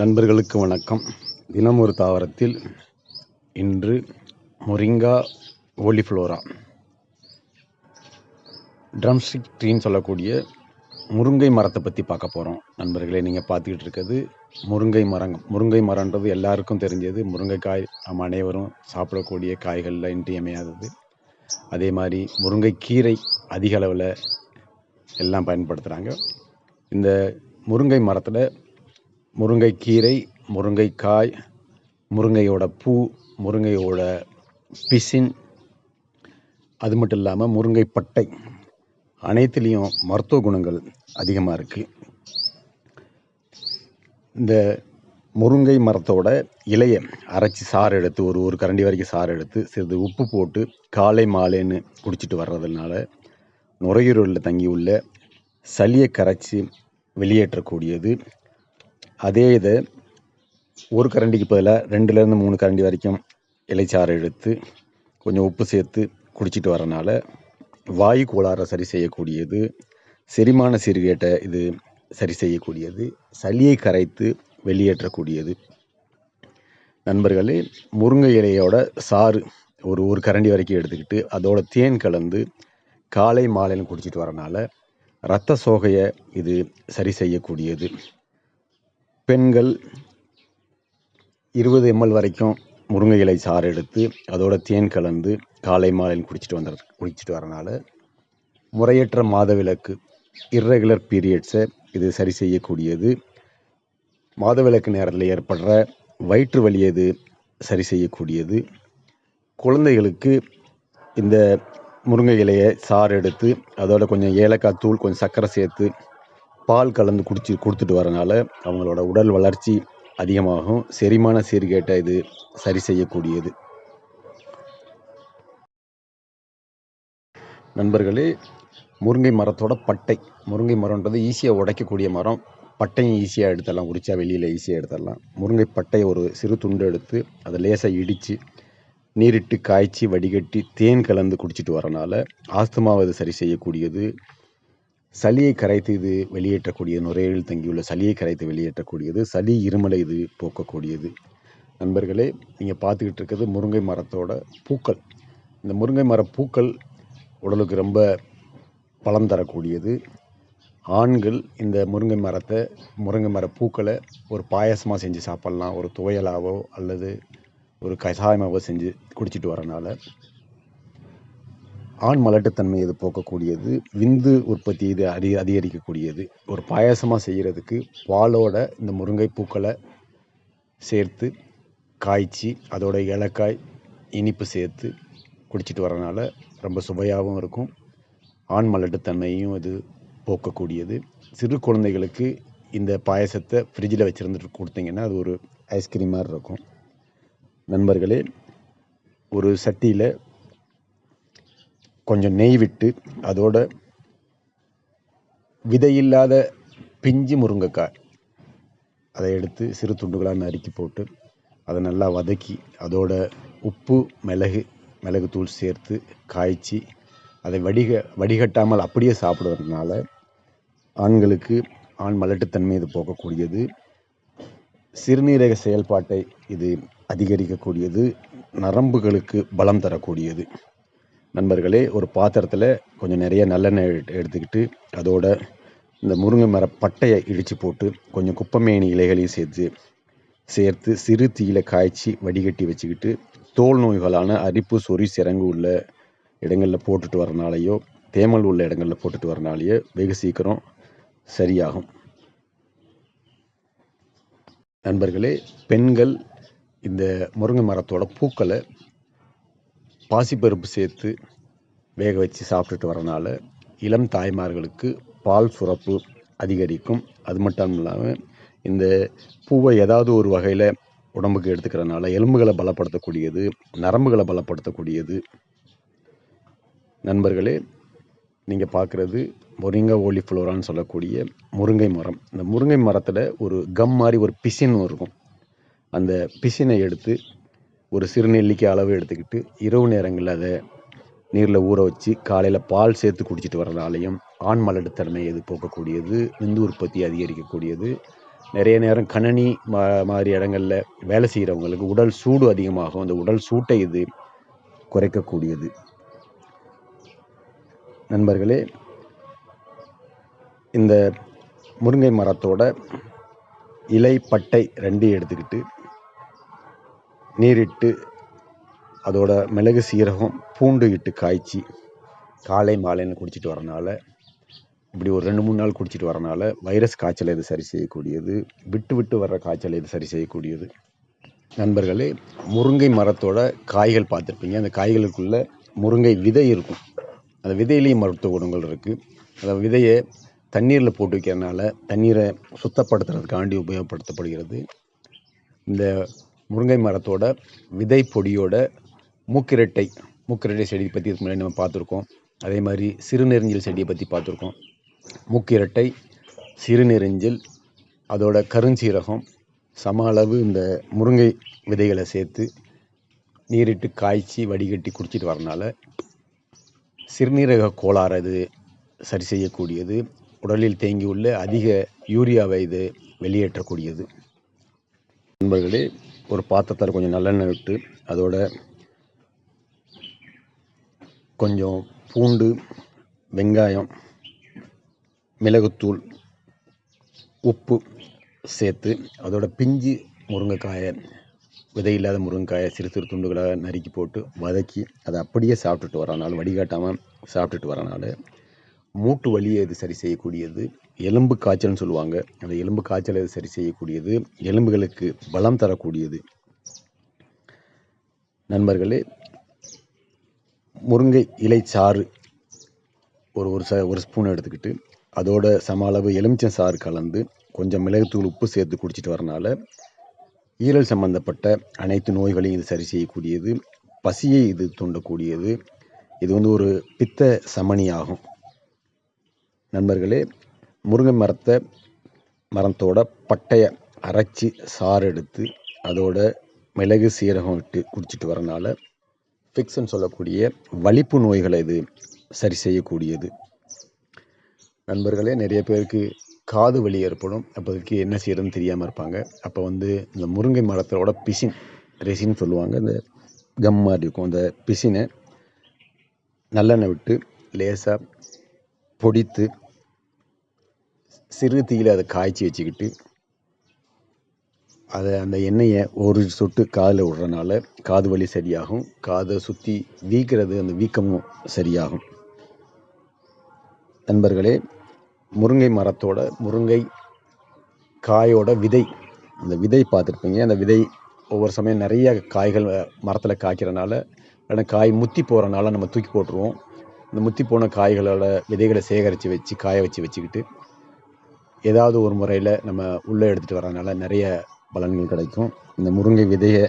நண்பர்களுக்கு வணக்கம். தினம் ஒரு தாவரத்தில் இன்று மொரிங்கா ஓலிஃப்ளோரா ட்ரம்ஸ்டிக் ட்ரீன்னு சொல்லக்கூடிய முருங்கை மரத்தை பற்றி பார்க்க போகிறோம். நண்பர்களே, நீங்கள் பார்த்துக்கிட்டு இருக்கிறது முருங்கை மரம். முருங்கை மரன்றது எல்லாருக்கும் தெரிஞ்சது. முருங்கைக்காய் நாம் அனைவரும் சாப்பிடக்கூடிய காய்களில் இன்றியமையாதது. அதே மாதிரி முருங்கைக்கீரை அதிக அளவில் எல்லாம் பயன்படுத்துகிறாங்க. இந்த முருங்கை மரத்தில் முருங்கைக்கீரை, முருங்கைக்காய், முருங்கையோட பூ, முருங்கையோட பிசின், அது மட்டும் இல்லாமல் முருங்கை பட்டை, அனைத்துலேயும் மருத்துவ குணங்கள் அதிகமாக இருக்குது. இந்த முருங்கை மரத்தோட இலையை அரைச்சி சாறு எடுத்து ஒரு கரண்டி வரைக்கும் சாறு எடுத்து சிறிது உப்பு போட்டு காலை மாலைன்னு குடிச்சிட்டு வர்றதுனால நுரையீரலில் தங்கியுள்ள சளியை கரைச்சி வெளியேற்றக்கூடியது. அதே இதை ஒரு கரண்டிக்கு பதிலாக 2லேருந்து 3 கரண்டி வரைக்கும் இலைச்சாறு எடுத்து கொஞ்சம் உப்பு சேர்த்து குடிச்சிட்டு வரனால வாயு கோளாறை சரி செய்யக்கூடியது, செரிமான சீர்கேட்டை இது சரி செய்யக்கூடியது, சளியை கரைத்து வெளியேற்றக்கூடியது. நண்பர்களே, முருங்கை இலையோட சாறு ஒரு கரண்டி வரைக்கும் எடுத்துக்கிட்டு அதோட தேன் கலந்து காலை மாலைன்னு குடிச்சிட்டு வரனால இரத்த சோகையை இது சரி செய்யக்கூடியது. பெண்கள் 20 ml வரைக்கும் முருங்கை இலை சாறு எடுத்து அதோட தேன் கலந்து காலை மாலைன்னு குடிச்சிட்டு வரனால முறையற்ற மாதவிலக்கு, இர்ரெகுலர் பீரியட்ஸை இது சரி செய்யக்கூடியது. மாதவிலக்கு நேரத்தில் ஏற்படுற வயிற்று வலியை இது சரி செய்யக்கூடியது. குழந்தைகளுக்கு இந்த முருங்கை இலையை சாறு எடுத்து அதோட கொஞ்சம் ஏலக்காய் தூள், கொஞ்சம் சர்க்கரை சேர்த்து பால் கலந்து கொடுத்துட்டு வரனால அவங்களோட உடல் வளர்ச்சி அதிகமாகும். செரிமான சீர்கேட்டை இது சரி செய்யக்கூடியது. நண்பர்களே, முருங்கை மரத்தோட பட்டை, முருங்கை மரம்ன்றது ஈஸியாக உடைக்கக்கூடிய மரம். பட்டையும் ஈஸியாக எடுத்துடலாம், உரிச்சா வெளியில் ஈஸியாக எடுத்துடலாம். முருங்கை பட்டையை ஒரு சிறு துண்டு எடுத்து அதை லேசாக இடித்து நீரிட்டு காய்ச்சி வடிகட்டி தேன் கலந்து குடிச்சிட்டு வரனால ஆஸ்துமாவை இது சரி செய்யக்கூடியது. சளியை கரைத்து இது வெளியேற்றக்கூடியது, நுரையீரலில் தங்கியுள்ள சளியை கரைத்து வெளியேற்றக்கூடியது, சளி இருமலை இது போக்கக்கூடியது. நண்பர்களே, நீங்கள் பார்த்துக்கிட்டு இருக்கிறது முருங்கை மரத்தோட பூக்கள். இந்த முருங்கை மர பூக்கள் உடலுக்கு ரொம்ப பலம் தரக்கூடியது. ஆண்கள் இந்த முருங்கை மர பூக்களை ஒரு பாயசமாக செஞ்சு சாப்பிட்லாம், ஒரு துவையலாவோ அல்லது ஒரு கஷாயமாவோ செஞ்சு குடிச்சிட்டு வரனால ஆண் மலட்டுத்தன்மை இது போக்கக்கூடியது, விந்து உற்பத்தி இது அதிகரிக்கக்கூடியது. ஒரு பாயாசமாக செய்கிறதுக்கு பாலோட இந்த முருங்கை பூக்களை சேர்த்து காய்ச்சி அதோட ஏலக்காய், இனிப்பு சேர்த்து குடிச்சிட்டு வரனால ரொம்ப சுவையாகவும் இருக்கும். ஆண் மலட்டுத்தன்மையும் இது போக்கக்கூடியது. சிறு குழந்தைகளுக்கு இந்த பாயசத்தை ஃப்ரிட்ஜில் வச்சுருந்துட்டு கொடுத்தீங்கன்னா அது ஒரு ஐஸ்கிரீம் மாதிரி இருக்கும். நண்பர்களே, ஒரு சட்டியில் கொஞ்சம் நெய் விட்டு அதோட விதையில்லாத பிஞ்சு முருங்கைக்காய் அதை எடுத்து சிறு துண்டுகளாக நறுக்கி போட்டு அதை நல்லா வதக்கி அதோட உப்பு, மிளகு தூள் சேர்த்து காய்ச்சி அதை வடிகட்டாமல் அப்படியே சாப்பிடுவதனால ஆண்களுக்கு ஆண் மலட்டுத்தன்மை இது போக்கக்கூடியது. சிறுநீரக செயல்பாட்டை இது அதிகரிக்கக்கூடியது, நரம்புகளுக்கு பலம் தரக்கூடியது. நண்பர்களே, ஒரு பாத்திரத்தில் கொஞ்சம் நிறைய நல்லெண்ணெய் எடுத்துக்கிட்டு அதோட இந்த முருங்கை மர பட்டையை இடித்து போட்டு கொஞ்சம் குப்பைமேனி இலைகளையும் சேர்த்து சிறு தீயில காய்ச்சி வடிகட்டி வச்சுக்கிட்டு தோல் நோய்களான அரிப்பு, சொறி, சிரங்கு உள்ள இடங்களில் போட்டுட்டு வரனாலேயோ தேமல் உள்ள இடங்களில் போட்டுட்டு வரனாலேயோ வெகு சீக்கிரம் சரியாகும். நண்பர்களே, பெண்கள் இந்த முருங்கை மரத்தோட பூக்களை பாசிப்பருப்பு சேர்த்து வேக வச்சு சாப்பிட்டுட்டு வரனால இளம் தாய்மார்களுக்கு பால் சுரப்பு அதிகரிக்கும். அது மட்டும் இல்லாமல் இந்த பூவை ஏதாவது ஒரு வகையில் உடம்புக்கு எடுத்துக்கிறதுனால எலும்புகளை பலப்படுத்தக்கூடியது, நரம்புகளை பலப்படுத்தக்கூடியது. நண்பர்களே, நீங்கள் பார்க்குறது மொரிங்கா ஓலிஃப்ளோரான்னு சொல்லக்கூடிய முருங்கை மரம். இந்த முருங்கை மரத்தில் ஒரு கம் மாதிரி ஒரு பிசின் இருக்கும். அந்த பிசினை எடுத்து ஒரு சிறு நெல்லிக்காய் அளவு எடுத்துக்கிட்டு இரவு நேரங்களில் அதை நீரில் ஊற வச்சு காலையில் பால் சேர்த்து குடிச்சிட்டு வரனாலையும் ஆண் மலட்டுத்தன்மை இது போக்கக்கூடியது, விந்து உற்பத்தி அதிகரிக்கக்கூடியது, நிறைய நேரம் கணனி மாதிரி இடங்களில் வேலை செய்கிறவங்களுக்கு உடல் சூடு அதிகமாகும். அந்த உடல் சூட்டை இது குறைக்கக்கூடியது. நண்பர்களே, இந்த முருங்கை மரத்தோட இலை பட்டை ரெண்டையும் எடுத்துக்கிட்டு நீரிட்டு அதோட மிளகு சீரகம் பூண்டு இட்டு காய்ச்சி காலை மாலைன்னு குடிச்சிட்டு வரனால, இப்படி ஒரு 2-3 நாள் குடிச்சிட்டு வரனால வைரஸ் காய்ச்சலை இது சரி செய்யக்கூடியது. விட்டு விட்டு வர்ற காய்ச்சலை இது சரி செய்யக்கூடியது. நண்பர்களே, முருங்கை மரத்தோட காய்கள் பார்த்துருப்பீங்க. அந்த காய்களுக்குள்ள முருங்கை விதை இருக்கும். அந்த விதையிலையும் மருத்துவ குணங்கள் இருக்குது. அந்த விதையை தண்ணீரில் போட்டு வைக்கிறதுனால தண்ணீரை சுத்தப்படுத்துறதுக்காண்டி உபயோகப்படுத்தப்படுகிறது. இந்த முருங்கை மரத்தோட விதை பொடியோட மூக்கிரட்டை செடி பற்றி இதுக்கு முன்னாடி நம்ம பார்த்துருக்கோம். அதே மாதிரி சிறுநெறிஞ்சல் செடியை பற்றி பார்த்துருக்கோம். மூக்கிரட்டை, சிறுநெறிஞ்சல், அதோட கருஞ்சீரகம் சம அளவு இந்த முருங்கை விதைகளை சேர்த்து நீரிட்டு காய்ச்சி வடிகட்டி குடிச்சிட்டு வரனால சிறுநீரக கோளாறு இது சரி செய்யக்கூடியது. உடலில் தேங்கியுள்ள அதிக யூரியாவை இது வெளியேற்றக்கூடியது. நண்பர்களே, ஒரு பாத்திரத்தில் கொஞ்சம் நல்லெண்ணெய் விட்டு அதோட கொஞ்சம் பூண்டு, வெங்காயம், மிளகுத்தூள், உப்பு சேர்த்து அதோட பிஞ்சு முருங்கைக்காயை, விதை இல்லாத முருங்கைக்காயை சிறு சிறு துண்டுகளாக நறுக்கி போட்டு வதக்கி அதை அப்படியே சாப்பிட்டுட்டு வரனால, வடிகாட்டாமல் சாப்பிட்டுட்டு வரனால மூட்டு வலியை இது சரி செய்யக்கூடியது. எலும்பு காய்ச்சல்னு சொல்லுவாங்க. அந்த எலும்பு காய்ச்சலை இது சரி செய்யக்கூடியது. எலும்புகளுக்கு பலம் தரக்கூடியது. நண்பர்களே, முருங்கை இலை சாறு ஒரு ஸ்பூன் எடுத்துக்கிட்டு அதோட சம அளவு எலுமிச்சம் சாறு கலந்து கொஞ்சம் மிளகுத்தூள் உப்பு சேர்த்து குடிச்சிட்டு வரனால ஈரல் சம்பந்தப்பட்ட அனைத்து நோய்களையும் இது சரி செய்யக்கூடியது. பசியை இது தூண்டக்கூடியது. இது ஒரு பித்த சமனி ஆகும். நண்பர்களே, முருங்கை மரத்தோட பட்டையை அரைச்சி சாறு எடுத்து அதோட மிளகு சீரகம் விட்டு குடிச்சிட்டு வரனால ஃபிக்ஸ்ன்னு சொல்லக்கூடிய வலிப்பு நோய்களை இது சரி செய்யக்கூடியது. நண்பர்களே, நிறைய பேருக்கு காது வலி ஏற்படும். அப்போதைக்கு என்ன செய்யறதுன்னு தெரியாமல் இருப்பாங்க. அப்போ இந்த முருங்கை மரத்தோட ரெசின்னு சொல்லுவாங்க. இந்த கம் மாதிரி இருக்கும். அந்த பிசினை நல்லெண்ணெய் விட்டு லேசாக பொடித்து சிறு தீயில் அதை காய்ச்சி வச்சுக்கிட்டு அந்த எண்ணெயை ஒரு சொட்டு காதில் விடுறனால காது வலி சரியாகும். காதை சுற்றி வீக்கிறது, அந்த வீக்கமும் சரியாகும். நண்பர்களே, முருங்கை மரத்தோட முருங்கை காயோட விதை, அந்த விதை பார்த்துருப்பீங்க. அந்த விதை ஒவ்வொரு சமயம் நிறைய காய்கள் மரத்தில் காய்க்கிறனால, இல்லைன்னா காய் முத்தி போகிறனால நம்ம தூக்கி போட்டுருவோம். இந்த முத்தி போன காய்களோட விதைகளை சேகரித்து வச்சு காய வச்சுக்கிட்டு ஏதாவது ஒரு முறையில் நம்ம உள்ளே எடுத்துகிட்டு வரனால நிறைய பலன்கள் கிடைக்கும். இந்த முருங்கை விதையை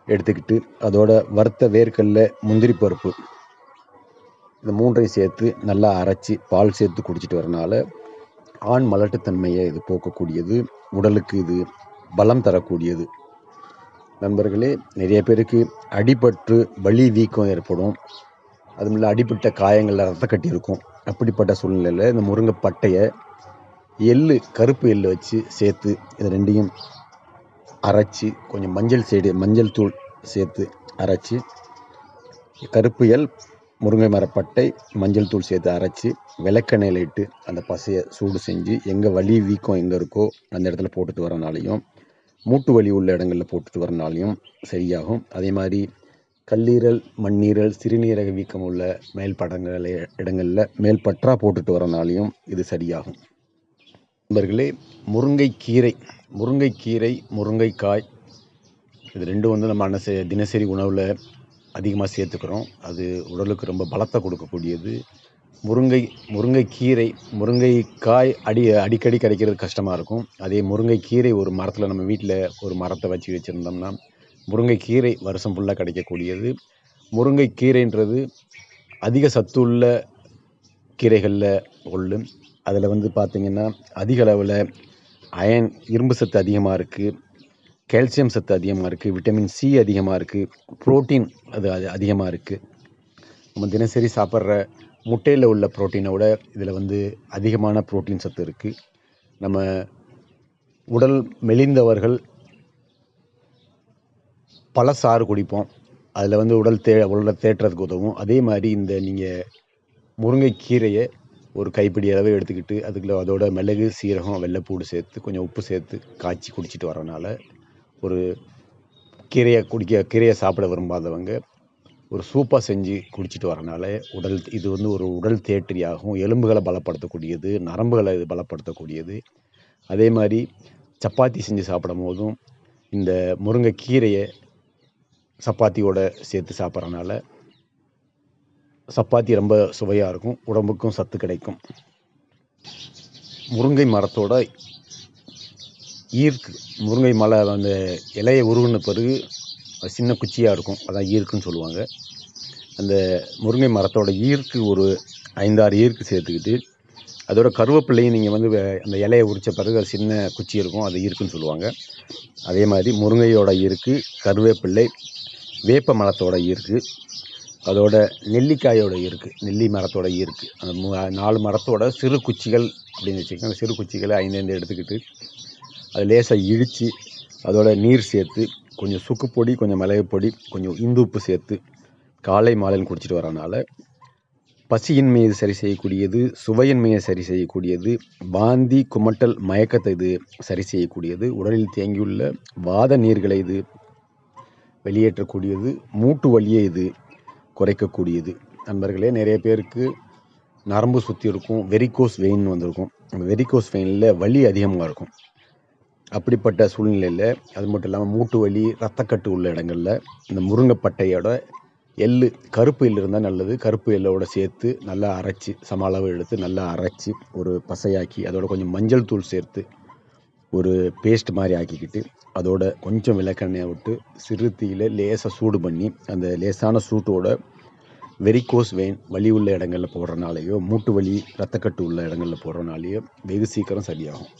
எடுத்துக்கிட்டு அதோட வறுத்த வேர்க்கடலை, முந்திரி பருப்பு, இந்த மூன்றையும் சேர்த்து நல்லா அரைச்சி பால் சேர்த்து குடிச்சிட்டு வரனால ஆண் மலட்டுத்தன்மையை இது போக்கக்கூடியது. உடலுக்கு இது பலம் தரக்கூடியது. நண்பர்களே, நிறைய பேருக்கு அடிபட்டு வலி வீக்கம் ஏற்படும். அதுமில்ல அடிப்பட்ட காயங்களில் ரத்த கட்டி இருக்கும். அப்படிப்பட்ட சூழ்நிலையில் இந்த முருங்கை பட்டையை கருப்பு எள்ளு வச்சு சேர்த்து இது ரெண்டையும் அரைச்சி கொஞ்சம் மஞ்சள் தூள் சேர்த்து அரைச்சி, கருப்பு எள், முருங்கை மரப்பட்டை, மஞ்சள் தூள் சேர்த்து அரைச்சி விளக்கெண்ணெயில் இட்டு அந்த பசையை சூடு செஞ்சு எங்கே வலி வீக்கம் எங்கே இருக்கோ அந்த இடத்துல போட்டுட்டு வரனாலையும், மூட்டு வலி உள்ள இடங்களில் போட்டுட்டு வரனாலையும் சரியாகும். அதே மாதிரி கல்லீரல், மண்ணீரல், சிறுநீரக வீக்கம் உள்ள இடங்களில் மேல்பற்றா போட்டுட்டு வரனாலையும் இது சரியாகும். நண்பர்களே, முருங்கைக்கீரை, முருங்கைக்காய் இது ரெண்டும் நம்ம தினசரி உணவில் அதிகமாக சேர்த்துக்கிறோம். அது உடலுக்கு ரொம்ப பலத்தை கொடுக்கக்கூடியது. முருங்கைக்கீரை, முருங்கைக்காய் அடிக்கடி கிடைக்கிறது கஷ்டமாக இருக்கும். அதே முருங்கைக்கீரை ஒரு மரத்தில் நம்ம வீட்டில் ஒரு மரத்தை வச்சுருந்தோம்னா முருங்கைக்கீரை வருஷம் ஃபுல்லாக கிடைக்கக்கூடியது. முருங்கைக்கீரைன்றது அதிக சத்துள்ள கீரைகளில் ஒன்று. அதில் பார்த்திங்கன்னா அதிக அளவில் அயன், இரும்பு சத்து அதிகமாக இருக்குது, கால்சியம் சத்து அதிகமாக இருக்குது, விட்டமின் சி அதிகமாக இருக்குது, புரோட்டீன் அது அதிகமாக இருக்குது. நம்ம தினசரி சாப்பிட்ற முட்டையில் உள்ள புரோட்டீனை விட இதில் அதிகமான புரோட்டீன் சத்து இருக்குது. நம்ம உடல் மெலிந்தவர்கள் பழச்சாறு குடிப்போம். அதில் வந்து உடலை தேற்றுறதுக்கு உதவும். அதே மாதிரி இந்த நீங்கள் முருங்கைக்கீரையை ஒரு கைப்பிடி அளவு எடுத்துக்கிட்டு அதோட மிளகு, சீரகம், வெள்ளைப்பூடு சேர்த்து கொஞ்சம் உப்பு சேர்த்து காய்ச்சி குடிச்சிட்டு வரனால ஒரு கீரையை சாப்பிட விரும்பாதவங்க ஒரு சூப்பாக செஞ்சு குடிச்சிட்டு வரனால இது வந்து ஒரு உடல் தேற்றியாகும். எலும்புகளை பலப்படுத்தக்கூடியது, நரம்புகளை பலப்படுத்தக்கூடியது. அதே மாதிரி சப்பாத்தி செஞ்சு சாப்பிடும் போதும் இந்த முருங்கைக்கீரையை சப்பாத்தியோட சேர்த்து சாப்பிட்றனால சப்பாத்தி ரொம்ப சுவையாக இருக்கும், உடம்புக்கும் சத்து கிடைக்கும். முருங்கை மரத்தோட ஈர்க்கு, முருங்கை மலை அந்த இலையை உருவின பிறகு சின்ன குச்சியாக இருக்கும், அதான் ஈர்க்குன்னு சொல்லுவாங்க. அந்த முருங்கை மரத்தோட ஈர்க்கு ஒரு 5-6 ஈர்க்கு சேர்த்துக்கிட்டு அதோட கருவேப்பிள்ளையும் நீங்கள் வந்து அந்த இலையை உரித்த பிறகு அது சின்ன குச்சி இருக்கும், அது ஈர்க்குன்னு சொல்லுவாங்க. அதே மாதிரி முருங்கையோட ஈர்க்கு, கருவேப்பிள்ளை, வேப்ப மரத்தோட ஈர்க்கு, அதோட நெல்லிக்காயோட ஈர்க்கு, நெல்லி மரத்தோட ஈர்க்கு, அந்த 4 மரத்தோட சிறு குச்சிகள் அப்படின்னு வச்சுக்கோங்க. அந்த சிறு குச்சிகளை 5 எடுத்துக்கிட்டு அது லேசாக இடித்து அதோட நீர் சேர்த்து கொஞ்சம் சுக்கு பொடி, கொஞ்சம் மிளகு பொடி, கொஞ்சம் இந்து உப்பு சேர்த்து காலை மாலைன்னு குடிச்சிட்டு வரனால பசியின்மையை சரி செய்யக்கூடியது, சுவையின்மையை சரி செய்யக்கூடியது, வாந்தி, குமட்டல், மயக்கத்தை இது சரி செய்யக்கூடியது, உடலில் தேங்கியுள்ள வாத நீர்களை இது வெளியேற்றக்கூடியது, மூட்டு வலியை இது குறைக்கக்கூடியது. நண்பர்களே, நிறைய பேருக்கு நரம்பு சுற்றி இருக்கும், வெரிகோஸ் வெயின் வந்திருக்கும். அந்த வெரிகோஸ் வெயினில் வலி அதிகமாக இருக்கும். அப்படிப்பட்ட சூழ்நிலையில் அது மட்டும் இல்லாமல் மூட்டு வலி, ரத்தக்கட்டு உள்ள இடங்களில் இந்த முருங்கைப்பட்டையோட கருப்பு எள் இருந்தால் நல்லது. கருப்பு எள்ளோட சேர்த்து நல்லா அரைச்சி, சம அளவு எடுத்து நல்லா அரைச்சி ஒரு பசையாக்கி அதோட கொஞ்சம் மஞ்சள் தூள் சேர்த்து ஒரு பேஸ்ட் மாதிரி ஆக்கிக்கிட்டு அதோட கொஞ்சம் விளக்கெண்ணெயை விட்டு சிறு தீயில லேசாக சூடு பண்ணி அந்த லேசான சூட்டோட வெரிகோஸ் வெயின் வலி உள்ள இடங்களில் போடுறனாலேயோ, மூட்டு வலி, ரத்தக்கட்டு உள்ள இடங்களில் போடுறனாலேயோ வெகு சீக்கிரம் சரியாகும்.